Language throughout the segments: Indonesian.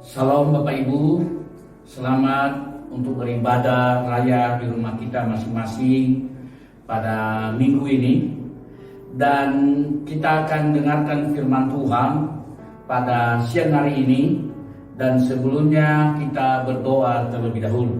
Salam Bapak Ibu, selamat untuk beribadah raya di rumah kita masing-masing pada minggu ini. Dan kita akan dengarkan firman Tuhan pada siang hari ini. Dan sebelumnya kita berdoa terlebih dahulu.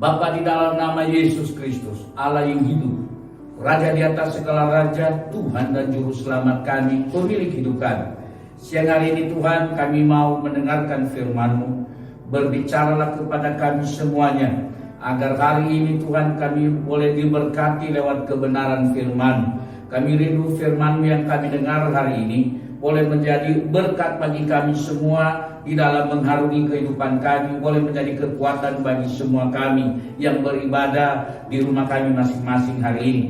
Bapa, di dalam nama Yesus Kristus, Allah yang hidup, Raja di atas segala raja, Tuhan dan Juru Selamat kami, pemilik hidup kami. Siang hari ini Tuhan, kami mau mendengarkan firman-Mu. Berbicaralah kepada kami semuanya, agar hari ini Tuhan kami boleh diberkati lewat kebenaran firman. Kami rindu firman-Mu yang kami dengar hari ini boleh menjadi berkat bagi kami semua di dalam mengharungi kehidupan kami, boleh menjadi kekuatan bagi semua kami yang beribadah di rumah kami masing-masing hari ini.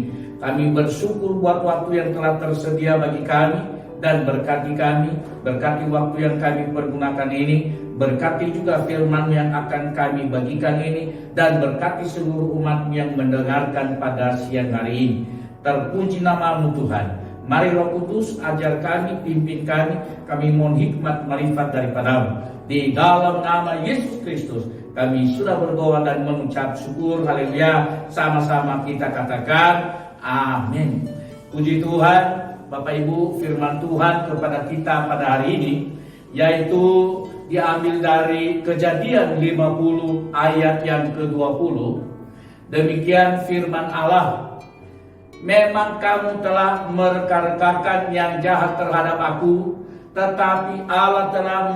Kami bersyukur buat waktu yang telah tersedia bagi kami, dan berkati kami, berkati waktu yang kami pergunakan ini, berkati juga firman yang akan kami bagikan ini, dan berkati seluruh umat yang mendengarkan pada siang hari ini. Terpuji nama-Mu Tuhan. Mari Roh Kudus ajar kami, pimpin kami mohon hikmat marifat daripada-Mu. Di dalam nama Yesus Kristus kami sudah berdoa dan mengucap syukur, haleluya. Sama-sama kita katakan amin. Puji Tuhan. Bapak Ibu, firman Tuhan kepada kita pada hari ini yaitu diambil dari Kejadian 50 ayat yang ke-20. Demikian firman Allah. Memang kamu telah mereka-rekakan yang jahat terhadap aku, tetapi Allah telah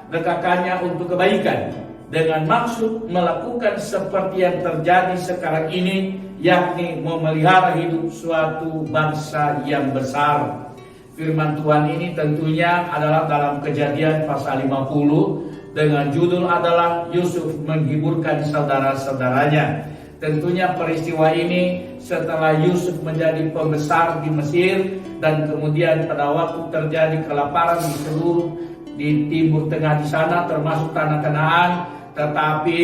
merekakannya untuk kebaikan, dengan maksud melakukan seperti yang terjadi sekarang ini, yakni memelihara hidup suatu bangsa yang besar. Firman Tuhan ini tentunya adalah dalam Kejadian pasal 50 dengan judul adalah Yusuf menghiburkan saudara-saudaranya. Tentunya peristiwa ini setelah Yusuf menjadi pembesar di Mesir, dan kemudian pada waktu terjadi kelaparan di Timur Tengah di sana termasuk tanah Kanaan, tetapi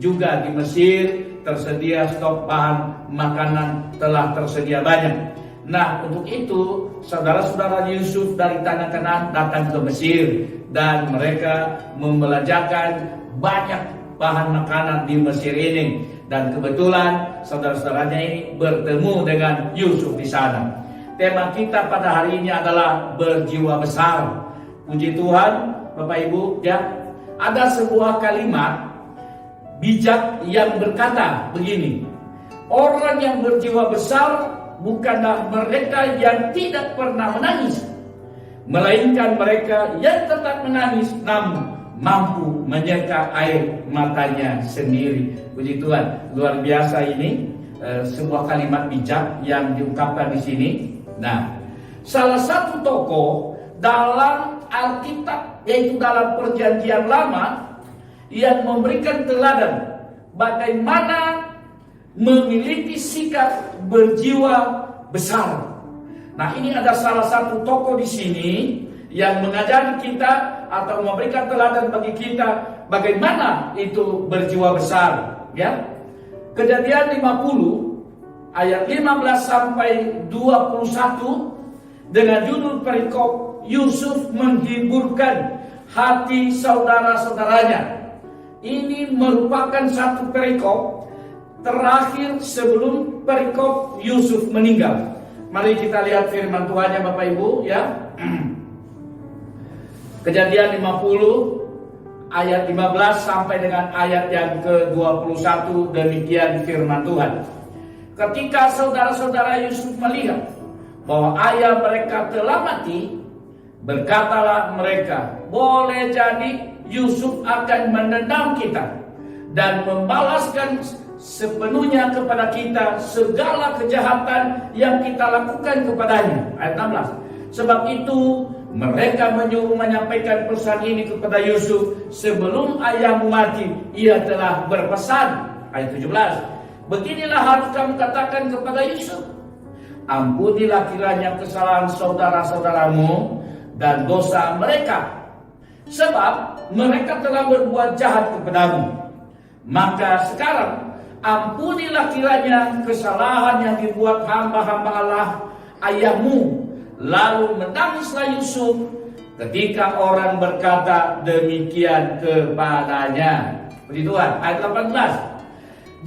juga di Mesir tersedia stok bahan makanan telah tersedia banyak. Nah, untuk itu saudara-saudara Yusuf dari tanah Kanaan datang ke Mesir, dan mereka membelanjakan banyak bahan makanan di Mesir ini. Dan kebetulan saudara-saudaranya ini bertemu dengan Yusuf di sana. Tema kita pada hari ini adalah berjiwa besar. Puji Tuhan, Bapak Ibu, ya. Ada sebuah kalimat bijak yang berkata begini, orang yang berjiwa besar bukanlah mereka yang tidak pernah menangis, melainkan mereka yang tetap menangis namun mampu menyeka air matanya sendiri. Puji Tuhan, luar biasa ini sebuah kalimat bijak yang diungkapkan di sini. Nah, salah satu tokoh dalam Alkitab, yaitu dalam Perjanjian Lama, yang memberikan teladan bagaimana memiliki sikap berjiwa besar. Nah, ini ada salah satu tokoh di sini yang mengajari kita atau memberikan teladan bagi kita bagaimana itu berjiwa besar, ya. Kejadian 50 ayat 15 sampai 21 dengan judul perikop Yusuf menghiburkan hati saudara-saudaranya. Ini merupakan satu perikop terakhir sebelum perikop Yusuf meninggal. Mari kita lihat firman Tuhannya Bapak Ibu, ya. Kejadian 50 ayat 15 sampai dengan ayat yang ke-21, demikian firman Tuhan. Ketika saudara-saudara Yusuf melihat bahwa ayah mereka telah mati, berkatalah mereka, boleh jadi Yusuf akan menendang kita dan membalaskan sepenuhnya kepada kita segala kejahatan yang kita lakukan kepadanya. Ayat 16. Sebab itu mereka menyuruh menyampaikan pesan ini kepada Yusuf sebelum ayahmu mati. Ia telah berpesan. Ayat 17. Beginilah harus kamu katakan kepada Yusuf, ampunilah kiranya kesalahan saudara-saudaramu dan dosa mereka, sebab mereka telah berbuat jahat kepadamu. Maka sekarang ampunilah kiranya kesalahan yang dibuat hamba-hamba Allah ayahmu. Lalu menangislah Yusuf ketika orang berkata demikian kepadanya. Puji Tuhan. Ayat 18.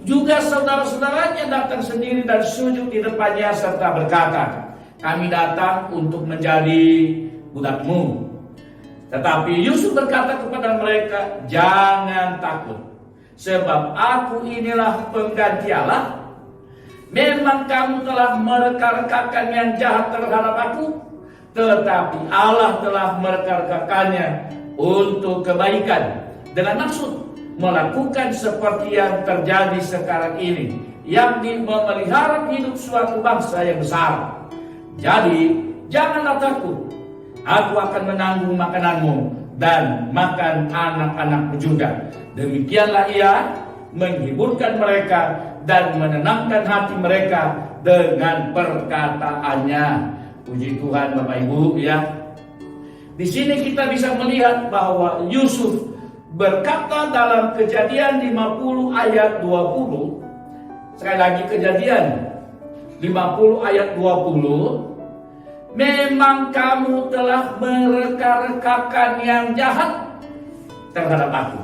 Juga saudara-saudaranya datang sendiri dan sujud di depannya serta berkata, kami datang untuk menjadi budakmu. Tetapi Yusuf berkata kepada mereka, jangan takut, sebab aku inilah pengganti Allah. Memang kamu telah mereka-rekakan yang jahat terhadap aku, tetapi Allah telah mereka-rekakannya untuk kebaikan, dengan maksud melakukan seperti yang terjadi sekarang ini, yakni memelihara hidup suatu bangsa yang besar. Jadi janganlah takut, aku akan menanggung makananmu dan makan anak-anakmu juga. Demikianlah ia menghiburkan mereka dan menenangkan hati mereka dengan perkataannya. Puji Tuhan Bapak Ibu ya. Di sini kita bisa melihat bahwa Yusuf berkata dalam Kejadian 50 ayat 20. Sekali lagi Kejadian 50 ayat 20. Memang kamu telah mereka-rekakan yang jahat terhadap aku,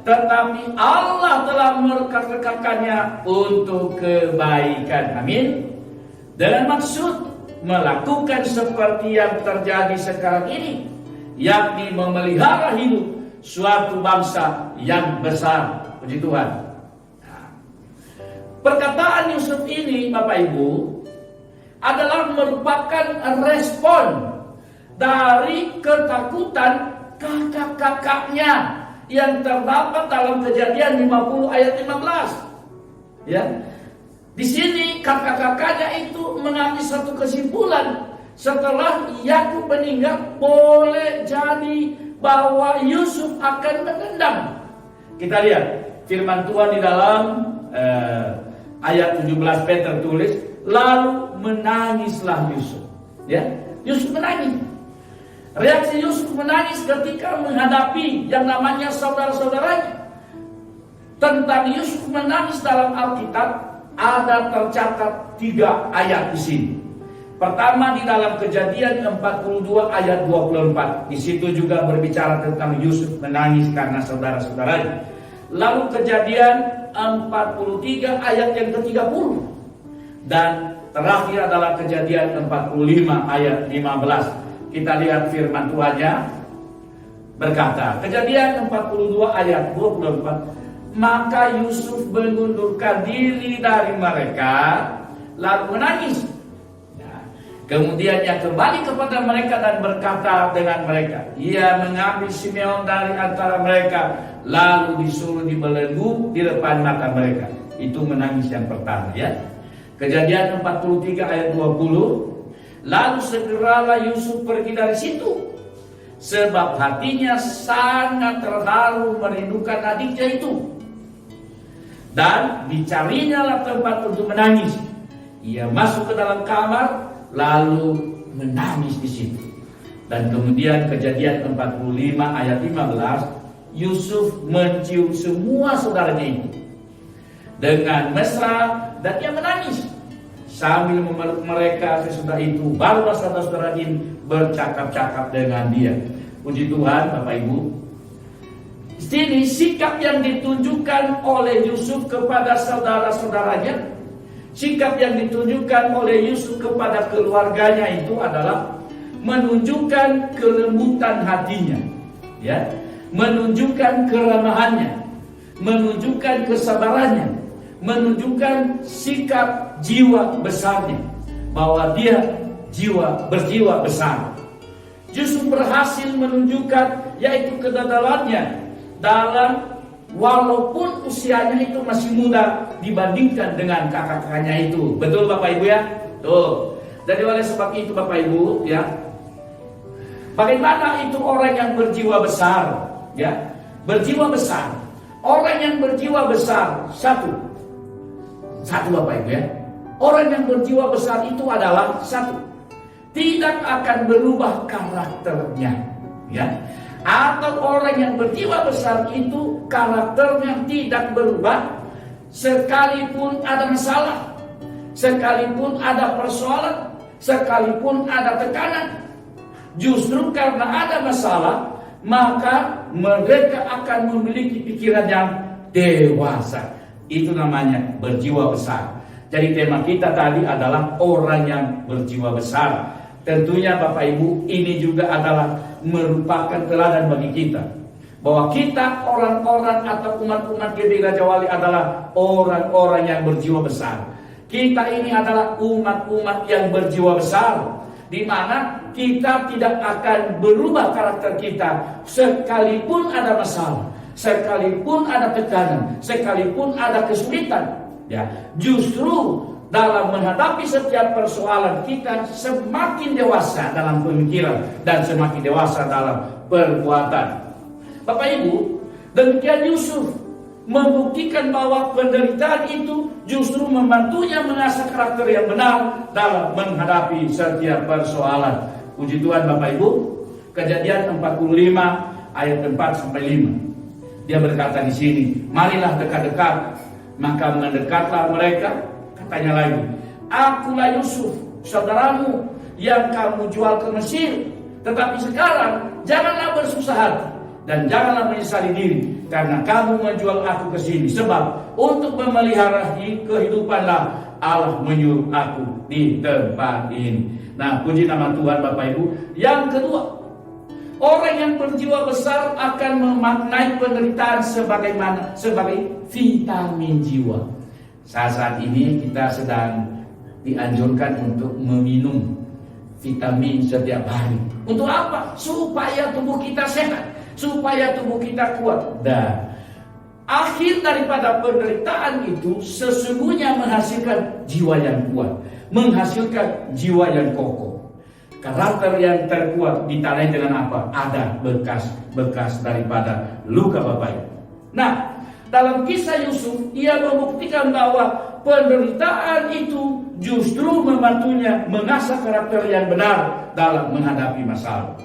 tetapi Allah telah mereka-rekakannya untuk kebaikan. Amin. Dengan maksud melakukan seperti yang terjadi sekarang ini, yakni memelihara hidup suatu bangsa yang besar. Puji Tuhan. Perkataan Yusuf ini Bapak Ibu adalah merupakan respon dari ketakutan kakak-kakaknya yang terdapat dalam Kejadian 50 ayat 15. Ya. Di sini kakak-kakaknya itu mengambil satu kesimpulan setelah Yakub meninggal, boleh jadi bahwa Yusuf akan menendang. Kita lihat firman Tuhan di dalam ayat 17b tertulis, lalu menangislah Yusuf. Ya, Yusuf menangis. Reaksi Yusuf menangis ketika menghadapi yang namanya saudara-saudaranya. Tentang Yusuf menangis dalam Alkitab ada tercatat 3 ayat di sini. Pertama di dalam Kejadian 42 ayat 24. Di situ juga berbicara tentang Yusuf menangis karena saudara-saudaranya. Lalu Kejadian 43 ayat yang ke-30. Dan terakhir adalah Kejadian 45 ayat 15. Kita lihat firman Tuhannya berkata, Kejadian 42 ayat 24. Maka Yusuf mengundurkan diri dari mereka, lalu menangis. Kemudian ia kembali kepada mereka dan berkata dengan mereka. Ia mengambil Simeon dari antara mereka, lalu disuruh dibelenggu di depan mata mereka. Itu menangis yang pertama ya. Kejadian 43 ayat 20. Lalu segeralah Yusuf pergi dari situ, sebab hatinya sangat terharu merindukan adiknya itu. Dan dicarinya lah tempat untuk menangis. Ia masuk ke dalam kamar, lalu menangis di situ. Dan kemudian Kejadian 45 ayat 15, Yusuf mencium semua saudaranya itu dengan mesra, dan ia menangis sambil memeluk mereka. Sesudah itu barulah saudara-saudara ini bercakap-cakap dengan dia. Puji Tuhan Bapak Ibu. Di sini sikap yang ditunjukkan oleh Yusuf kepada saudara-saudaranya, sikap yang ditunjukkan oleh Yusuf kepada keluarganya itu adalah menunjukkan kelembutan hatinya, ya, menunjukkan keramahannya, menunjukkan kesabarannya, menunjukkan sikap jiwa besarnya, bahwa dia berjiwa besar. Yusuf berhasil menunjukkan yaitu kedadalannya dalam walaupun usianya itu masih muda dibandingkan dengan kakak-kakaknya itu. Betul Bapak Ibu ya? Tuh. Jadi oleh sebab itu Bapak Ibu ya, bagaimana itu orang yang berjiwa besar ya? Berjiwa besar. Orang yang berjiwa besar satu Bapak Ibu ya. Orang yang berjiwa besar itu adalah satu, tidak akan berubah karakternya ya. Atau orang yang berjiwa besar itu karakternya tidak berubah sekalipun ada masalah, sekalipun ada persoalan, sekalipun ada tekanan. Justru karena ada masalah, maka mereka akan memiliki pikiran yang dewasa. Itu namanya berjiwa besar. Jadi tema kita tadi adalah orang yang berjiwa besar. Tentunya Bapak Ibu, ini juga adalah merupakan teladan bagi kita, bahwa kita orang-orang atau umat-umat GBI Raja Wali adalah orang-orang yang berjiwa besar. Kita ini adalah umat-umat yang berjiwa besar, di mana kita tidak akan berubah karakter kita sekalipun ada masalah, sekalipun ada tekanan, sekalipun ada kesulitan. Ya, justru dalam menghadapi setiap persoalan kita semakin dewasa dalam pemikiran dan semakin dewasa dalam perbuatan. Bapak Ibu, demikian Yusuf membuktikan bahwa penderitaan itu justru membantunya mengasah karakter yang benar dalam menghadapi setiap persoalan. Puji Tuhan Bapak Ibu, Kejadian 45 ayat 4-5. Dia berkata di sini, marilah dekat-dekat. Maka mendekatlah mereka, katanya lagi, akulah Yusuf, saudaramu yang kamu jual ke Mesir. Tetapi sekarang janganlah bersusah hati dan janganlah menyesali diri, karena kamu menjual aku ke sini. Sebab untuk memelihara kehidupanlah Allah menyuruh aku di tempat ini. Nah, puji nama Tuhan Bapak Ibu. Yang kedua, orang yang berjiwa besar akan memaknai penderitaan sebagai vitamin jiwa. Saat ini kita sedang dianjurkan untuk meminum vitamin setiap hari. Untuk apa? Supaya tubuh kita sehat, supaya tubuh kita kuat. Dan akhir daripada penderitaan itu sesungguhnya menghasilkan jiwa yang kuat, menghasilkan jiwa yang kokoh. Karakter yang terkuat ditandai dengan apa? Ada bekas-bekas daripada luka Bapak Ibu. Nah, dalam kisah Yusuf, ia membuktikan bahwa penderitaan itu justru membantunya mengasah karakter yang benar dalam menghadapi masalah.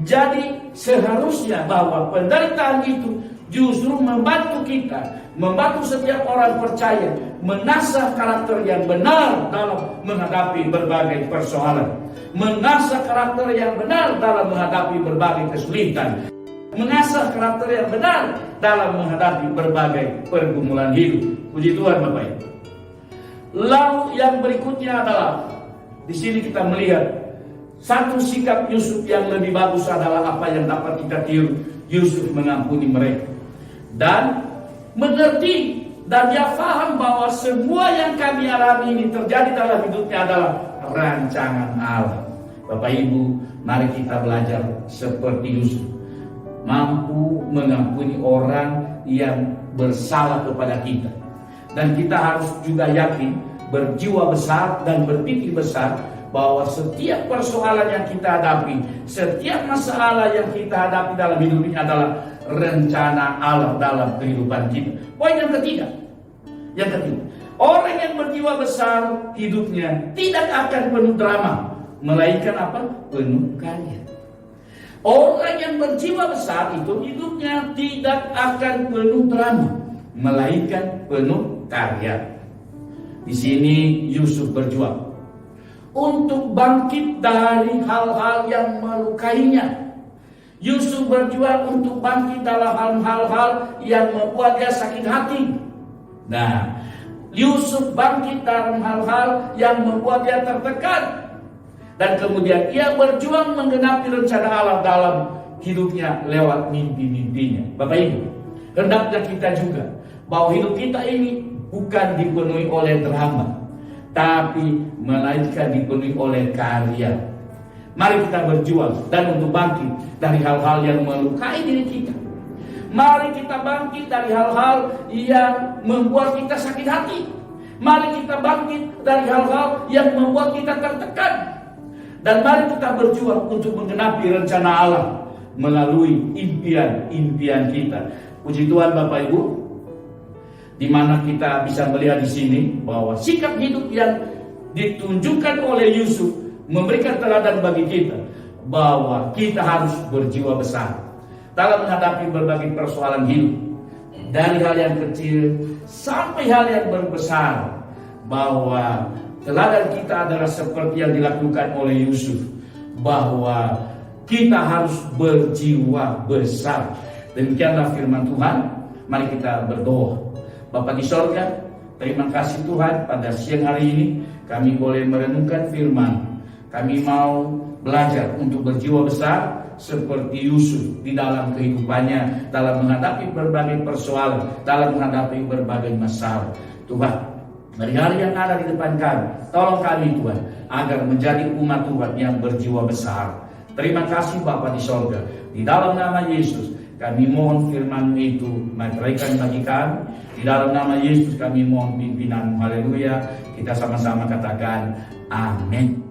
Jadi seharusnya bahwa penderitaan itu justru membantu kita, membantu setiap orang percaya menasah karakter yang benar dalam menghadapi berbagai persoalan, menasah karakter yang benar dalam menghadapi berbagai kesulitan, menasah karakter yang benar dalam menghadapi berbagai pergumulan hidup. Puji Tuhan Bapak Ibu. Lalu yang berikutnya adalah di sini kita melihat satu sikap Yusuf yang lebih bagus adalah apa yang dapat kita tiru. Yusuf mengampuni mereka dan mengerti, dan dia faham bahwa semua yang kami alami ini terjadi dalam hidupnya adalah rancangan Allah. Bapak Ibu, mari kita belajar seperti Yusuf, mampu mengampuni orang yang bersalah kepada kita. Dan kita harus juga yakin, berjiwa besar dan berpikir besar bahwa setiap persoalan yang kita hadapi, setiap masalah yang kita hadapi dalam hidup ini adalah rencana Allah dalam kehidupan kita. Poin yang ketiga, orang yang berjiwa besar hidupnya tidak akan penuh drama, melainkan apa? Penuh karya. Orang yang berjiwa besar itu hidupnya tidak akan penuh drama, melainkan penuh karya. Di sini Yusuf berjuang untuk bangkit dari hal-hal yang melukainya. Yusuf berjuang untuk bangkit dalam hal-hal yang membuat dia sakit hati. Nah, Yusuf bangkit dalam hal-hal yang membuat dia tertekan. Dan kemudian ia berjuang menggenapi rencana Allah dalam hidupnya lewat mimpi-mimpinya. Bapak Ibu, hendaknya kita juga bahwa hidup kita ini bukan dipenuhi oleh drama, tapi melainkan dipenuhi oleh karya. Mari kita berjuang dan untuk bangkit dari hal-hal yang melukai diri kita. Mari kita bangkit dari hal-hal yang membuat kita sakit hati. Mari kita bangkit dari hal-hal yang membuat kita tertekan. Dan mari kita berjuang untuk menggenapi rencana Allah melalui impian-impian kita. Puji Tuhan Bapak Ibu, di mana kita bisa melihat di sini bahwa sikap hidup yang ditunjukkan oleh Yusuf memberikan teladan bagi kita bahwa kita harus berjiwa besar dalam menghadapi berbagai persoalan hidup, dari hal yang kecil sampai hal yang berbesar. Bahwa teladan kita adalah seperti yang dilakukan oleh Yusuf, bahwa Kita harus berjiwa besar. Demikianlah firman Tuhan. Mari kita berdoa. Bapa di sorga, terima kasih Tuhan, pada siang hari ini kami boleh merenungkan firman. Kami mau belajar untuk berjiwa besar seperti Yusuf di dalam kehidupannya, dalam menghadapi berbagai persoalan, dalam menghadapi berbagai masalah. Tuhan, hari-hari yang ada di depan kami, tolong kami Tuhan, agar menjadi umat Tuhan yang berjiwa besar. Terima kasih Bapa di sorga. Di dalam nama Yesus kami mohon firman itu meteraikan bagi kami. Di dalam nama Yesus kami mohon pimpinan. Haleluya. Kita sama-sama katakan amin.